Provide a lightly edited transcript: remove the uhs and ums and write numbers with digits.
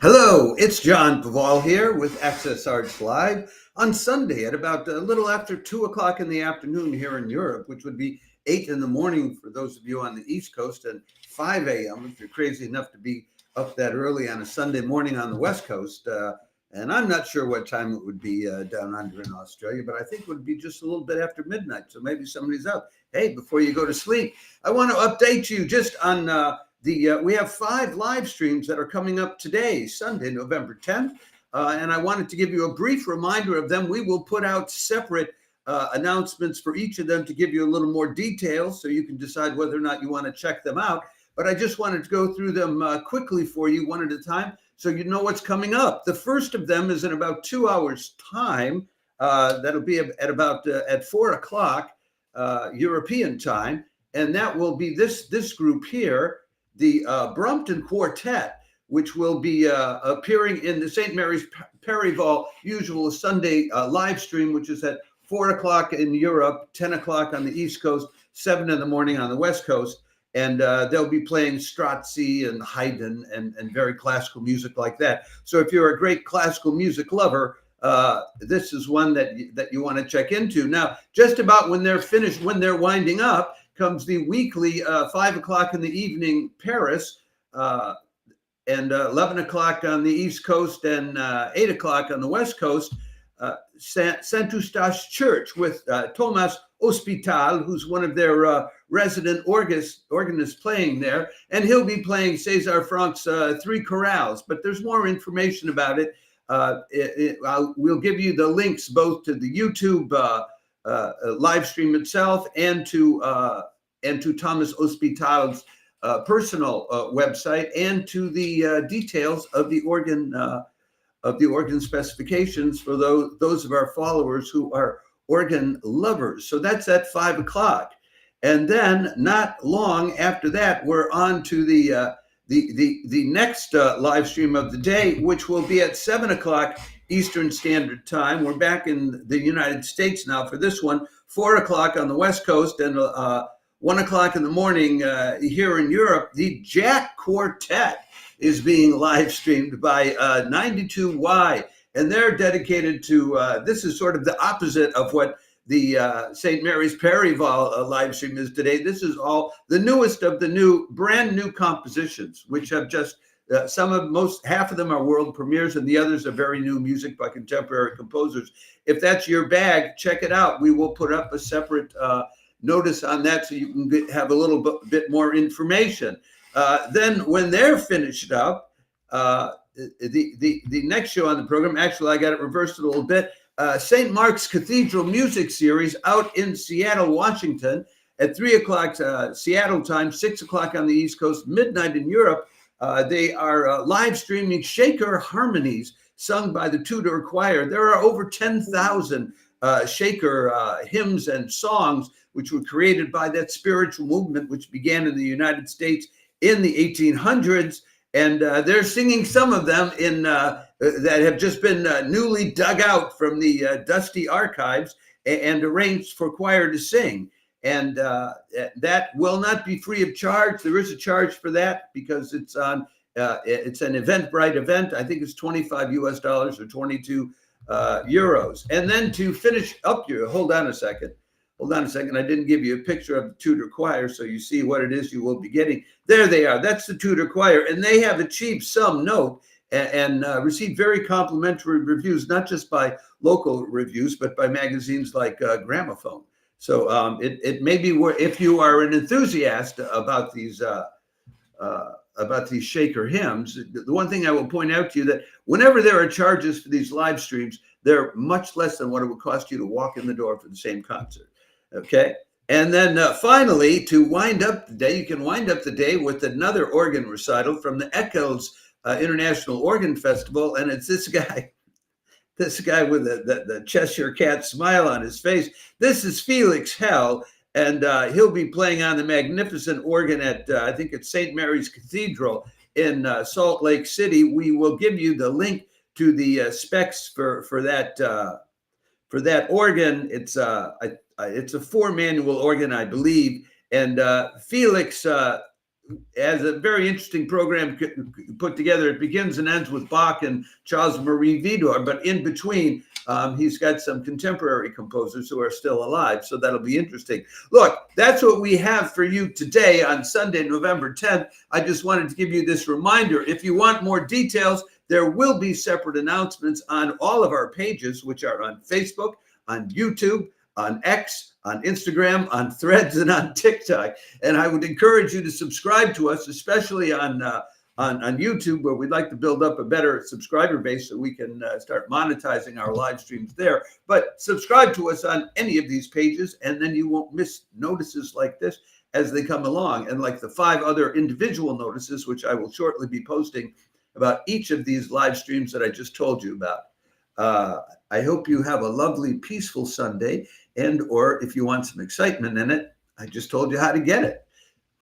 Hello, it's John Paval here with Access Arts Live on Sunday at about a little after 2 o'clock in the afternoon here in Europe, which would be 8 in the morning for those of you on the East Coast and 5 a.m. if you're crazy enough to be up that early on a Sunday morning on the West Coast. And I'm not sure what time it would be down under in Australia, but I think it would be just a little bit after midnight. So maybe somebody's up. Hey, before you go to sleep, I want to update you just on we have 5 live streams that are coming up today, Sunday, November 10th. And I wanted to give you a brief reminder of them. We will put out separate announcements for each of them to give you a little more detail so you can decide whether or not you want to check them out. But I just wanted to go through them quickly for you one at a time so you know what's coming up. The first of them is in about 2 hours' time. That'll be at about at 4 o'clock European time. And that will be this group here, the Brompton Quartet, which will be appearing in the St. Mary's Perivale usual Sunday live stream, which is at 4 o'clock in Europe, 10 o'clock on the East Coast, 7 in the morning on the West Coast. And they'll be playing Strozzi and Haydn and very classical music like that. So if you're a great classical music lover, this is one that you want to check into. Now, just about when they're finished, when they're winding up, comes the weekly 5 o'clock in the evening Paris, and 11 o'clock on the East Coast and 8 o'clock on the West Coast, Saint Eustache Church with Thomas Ospital, who's one of their resident organists playing there. And he'll be playing César Franck's 3 chorales. But there's more information about it. We'll give you the links both to the YouTube live stream itself and to Thomas Ospital's personal website and to the details of the organ specifications for those of our followers who are organ lovers. So that's at 5 o'clock, and then not long after that, we're on to the next live stream of the day, which will be at 7 o'clock Eastern Standard Time. We're back in the United States now for this one, 4 o'clock on the West Coast and 1 o'clock in the morning here in Europe. The Jack Quartet is being live streamed by 92Y, and they're dedicated to, this is sort of the opposite of what the St. Mary's Perivale live stream is today. This is all the newest of the brand new compositions, which have just, half of them are world premieres, and the others are very new music by contemporary composers. If that's your bag, check it out. We will put up a separate notice on that so you can have a little bit more information. Then when they're finished up, the next show on the program, actually I got it reversed a little bit, St. Mark's Cathedral Music Series out in Seattle, Washington at 3 o'clock Seattle time, 6 o'clock on the East Coast, midnight in Europe. They are live streaming Shaker Harmonies sung by the Tudor choir. There are over 10,000 Shaker hymns and songs which were created by that spiritual movement which began in the United States in the 1800s. And they're singing some of them in that have just been newly dug out from the dusty archives and arranged for choir to sing. And that will not be free of charge. There is a charge for that because it's on. It's an Eventbrite event. I think it's $25 US or 22 euros. And then to finish up your, hold on a second. I didn't give you a picture of the Tudor choir so you see what it is you will be getting. There they are. That's the Tudor choir. And they have achieved some note and received very complimentary reviews, not just by local reviews, but by magazines like Gramophone. So it may be where, if you are an enthusiast about these Shaker hymns, the one thing I will point out to you that whenever there are charges for these live streams, they're much less than what it would cost you to walk in the door for the same concert. Okay. And then finally, to wind up the day, you can wind up the day with another organ recital from the Eccles International Organ Festival. And it's this guy with the Cheshire Cat smile on his face. This is Felix Hell, and he'll be playing on the magnificent organ at, I think it's St. Mary's Cathedral in Salt Lake City. We will give you the link to the specs for that organ. It's a 4-manual organ, I believe. And Felix has a very interesting program put together. It begins and ends with Bach and Charles Marie Widor, but in between, he's got some contemporary composers who are still alive, so that'll be interesting. Look, that's what we have for you today on Sunday, November 10th. I just wanted to give you this reminder. If you want more details, there will be separate announcements on all of our pages, which are on Facebook, on YouTube, on X, on Instagram, on Threads, and on TikTok. And I would encourage you to subscribe to us, especially on YouTube, where we'd like to build up a better subscriber base so we can start monetizing our live streams there. But subscribe to us on any of these pages, and then you won't miss notices like this as they come along, and like the 5 other individual notices, which I will shortly be posting about each of these live streams that I just told you about. I hope you have a lovely, peaceful Sunday, and or if you want some excitement in it, I just told you how to get it.